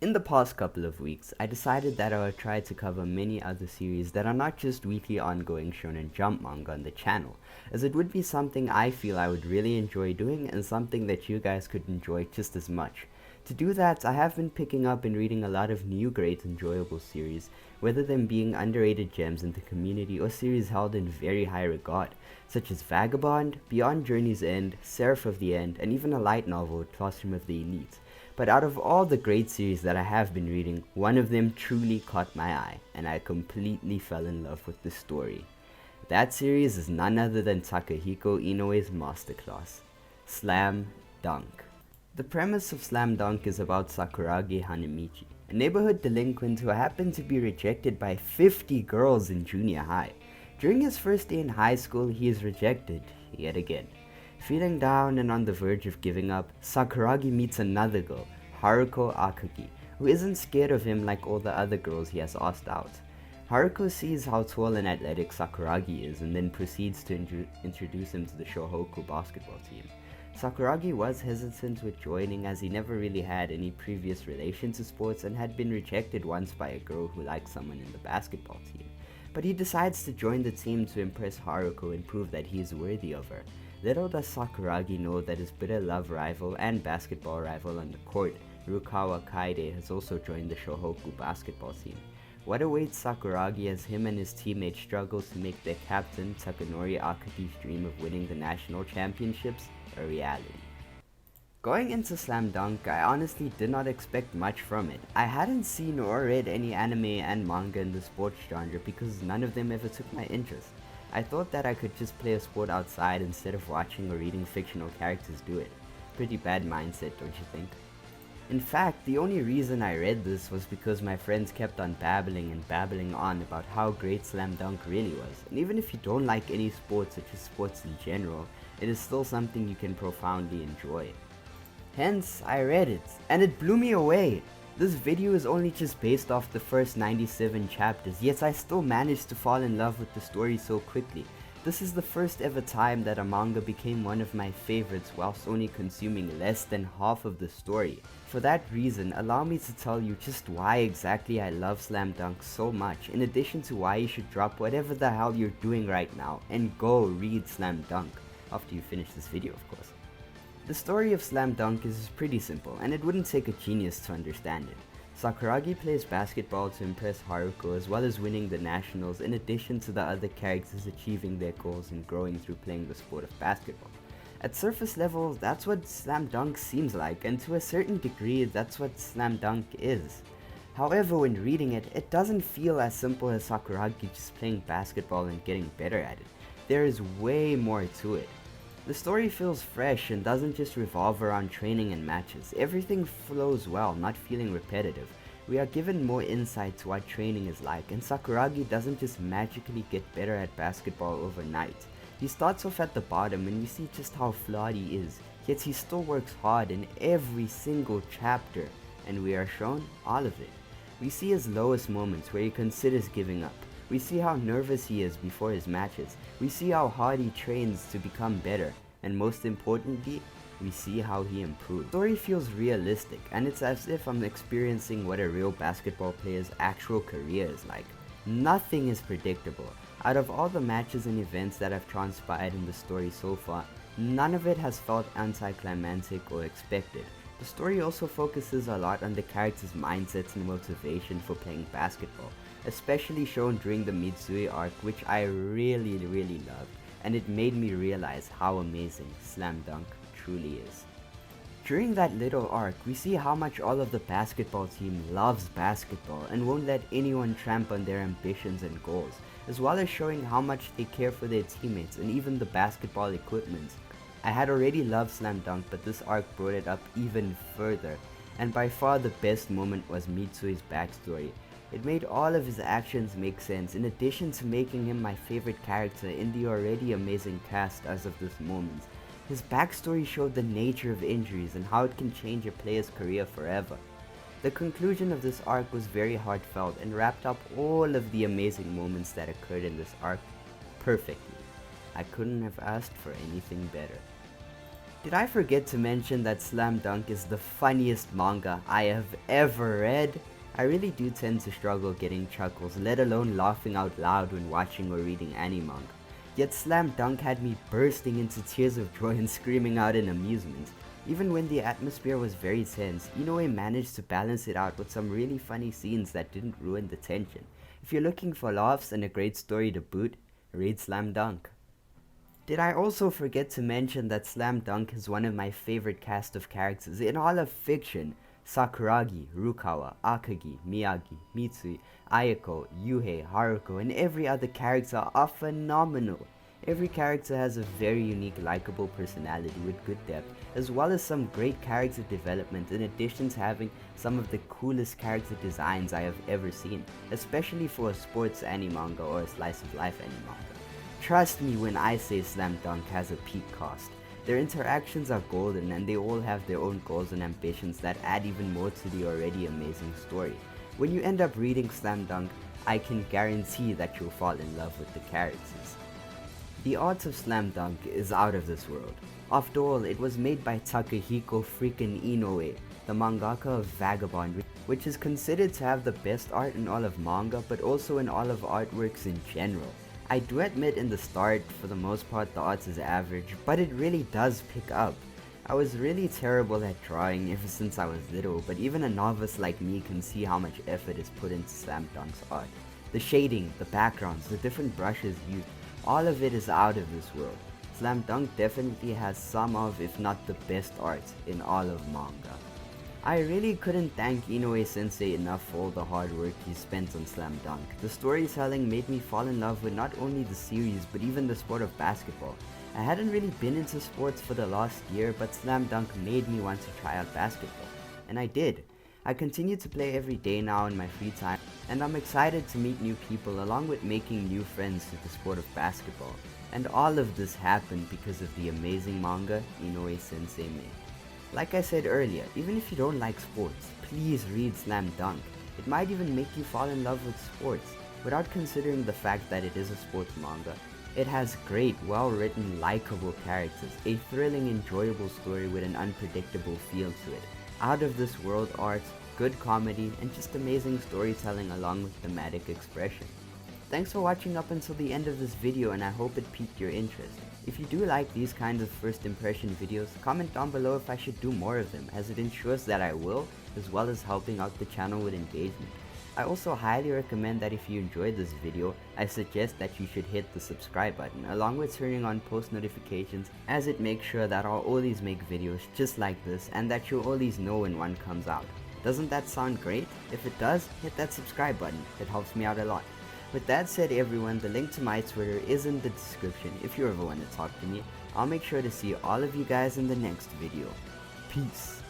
In the past couple of weeks, I decided that I would try to cover many other series that are not just weekly ongoing Shonen Jump manga on the channel, as it would be something I feel I would really enjoy doing and something that you guys could enjoy just as much. To do that, I have been picking up and reading a lot of new great enjoyable series, whether them being underrated gems in the community or series held in very high regard, such as Vagabond, Beyond Journey's End, Seraph of the End, and even a light novel, Classroom of the Elite. But out of all the great series that I have been reading, one of them truly caught my eye, and I completely fell in love with the story. That series is none other than Takahiko Inoue's masterclass, Slam Dunk. The premise of Slam Dunk is about Sakuragi Hanamichi, a neighborhood delinquent who happened to be rejected by 50 girls in junior high. During his first day in high school, he is rejected yet again. Feeling down and on the verge of giving up, Sakuragi meets another girl, Haruko Akagi, who isn't scared of him like all the other girls he has asked out. Haruko sees how tall and athletic Sakuragi is and then proceeds to introduce him to the Shohoku basketball team. Sakuragi was hesitant with joining as he never really had any previous relation to sports and had been rejected once by a girl who liked someone in the basketball team. But he decides to join the team to impress Haruko and prove that he is worthy of her. Little does Sakuragi know that his bitter love rival and basketball rival on the court, Rukawa Kaede, has also joined the Shohoku basketball team. What awaits Sakuragi as him and his teammates struggle to make their captain, Takanori Akagi's dream of winning the national championships, a reality. Going into Slam Dunk, I honestly did not expect much from it. I hadn't seen or read any anime and manga in the sports genre because none of them ever took my interest. I thought that I could just play a sport outside instead of watching or reading fictional characters do it. Pretty bad mindset, don't you think? In fact, the only reason I read this was because my friends kept on babbling and babbling on about how great Slam Dunk really was, and even if you don't like any sports or just sports in general, it is still something you can profoundly enjoy. Hence, I read it, and it blew me away. This video is only just based off the first 97 chapters, yet I still managed to fall in love with the story so quickly. This is the first ever time that a manga became one of my favorites whilst only consuming less than half of the story. For that reason, allow me to tell you just why exactly I love Slam Dunk so much, in addition to why you should drop whatever the hell you're doing right now and go read Slam Dunk, after you finish this video of course. The story of Slam Dunk is pretty simple, and it wouldn't take a genius to understand it. Sakuragi plays basketball to impress Haruko as well as winning the nationals in addition to the other characters achieving their goals and growing through playing the sport of basketball. At surface level, that's what Slam Dunk seems like, and to a certain degree, that's what Slam Dunk is. However, when reading it, it doesn't feel as simple as Sakuragi just playing basketball and getting better at it. There is way more to it. The story feels fresh and doesn't just revolve around training and matches. Everything flows well, not feeling repetitive. We are given more insight to what training is like, and Sakuragi doesn't just magically get better at basketball overnight. He starts off at the bottom and we see just how flawed he is, yet he still works hard in every single chapter, and we are shown all of it. We see his lowest moments where he considers giving up. We see how nervous he is before his matches. We see how hard he trains to become better. And most importantly, we see how he improves. The story feels realistic, and it's as if I'm experiencing what a real basketball player's actual career is like. Nothing is predictable. Out of all the matches and events that have transpired in the story so far, none of it has felt anticlimactic or expected. The story also focuses a lot on the character's mindsets and motivation for playing basketball, especially shown during the Mitsui arc, which I really loved, and it made me realize how amazing Slam Dunk truly is. During that little arc, we see how much all of the basketball team loves basketball and won't let anyone tramp on their ambitions and goals, as well as showing how much they care for their teammates and even the basketball equipment. I had already loved Slam Dunk, but this arc brought it up even further, and by far the best moment was Mitsui's backstory. It made all of his actions make sense, in addition to making him my favorite character in the already amazing cast as of this moment. His backstory showed the nature of injuries and how it can change a player's career forever. The conclusion of this arc was very heartfelt and wrapped up all of the amazing moments that occurred in this arc perfectly. I couldn't have asked for anything better. Did I forget to mention that Slam Dunk is the funniest manga I have ever read? I really do tend to struggle getting chuckles, let alone laughing out loud when watching or reading any manga. Yet Slam Dunk had me bursting into tears of joy and screaming out in amusement. Even when the atmosphere was very tense, Inoue managed to balance it out with some really funny scenes that didn't ruin the tension. If you're looking for laughs and a great story to boot, read Slam Dunk. Did I also forget to mention that Slam Dunk is one of my favorite cast of characters in all of fiction? Sakuragi, Rukawa, Akagi, Miyagi, Mitsui, Ayako, Yuhei, Haruko, and every other character are phenomenal. Every character has a very unique, likable personality with good depth, as well as some great character development in addition to having some of the coolest character designs I have ever seen, especially for a sports anime manga or a slice of life anime manga. Trust me when I say Slam Dunk has a peak cast. Their interactions are golden and they all have their own goals and ambitions that add even more to the already amazing story. When you end up reading Slam Dunk, I can guarantee that you'll fall in love with the characters. The art of Slam Dunk is out of this world. After all, it was made by Takehiko freaking Inoue, the mangaka of Vagabond, which is considered to have the best art in all of manga but also in all of artworks in general. I do admit in the start, for the most part the art is average, but it really does pick up. I was really terrible at drawing ever since I was little, but even a novice like me can see how much effort is put into Slam Dunk's art. The shading, the backgrounds, the different brushes used, all of it is out of this world. Slam Dunk definitely has some of, if not the best art in all of manga. I really couldn't thank Inoue Sensei enough for all the hard work he spent on Slam Dunk. The storytelling made me fall in love with not only the series but even the sport of basketball. I hadn't really been into sports for the last year, but Slam Dunk made me want to try out basketball. And I did. I continue to play every day now in my free time, and I'm excited to meet new people along with making new friends with the sport of basketball. And all of this happened because of the amazing manga Inoue Sensei made. Like I said earlier, even if you don't like sports, please read Slam Dunk. It might even make you fall in love with sports, without considering the fact that it is a sports manga. It has great, well-written, likable characters, a thrilling, enjoyable story with an unpredictable feel to it, out-of-this-world art, good comedy, and just amazing storytelling along with thematic expression. Thanks for watching up until the end of this video, and I hope it piqued your interest. If you do like these kinds of first impression videos, comment down below if I should do more of them, as it ensures that I will, as well as helping out the channel with engagement. I also highly recommend that if you enjoyed this video, I suggest that you should hit the subscribe button, along with turning on post notifications, as it makes sure that I'll always make videos just like this, and that you'll always know when one comes out. Doesn't that sound great? If it does, hit that subscribe button, it helps me out a lot. With that said everyone, the link to my Twitter is in the description if you ever want to talk to me. I'll make sure to see all of you guys in the next video. Peace.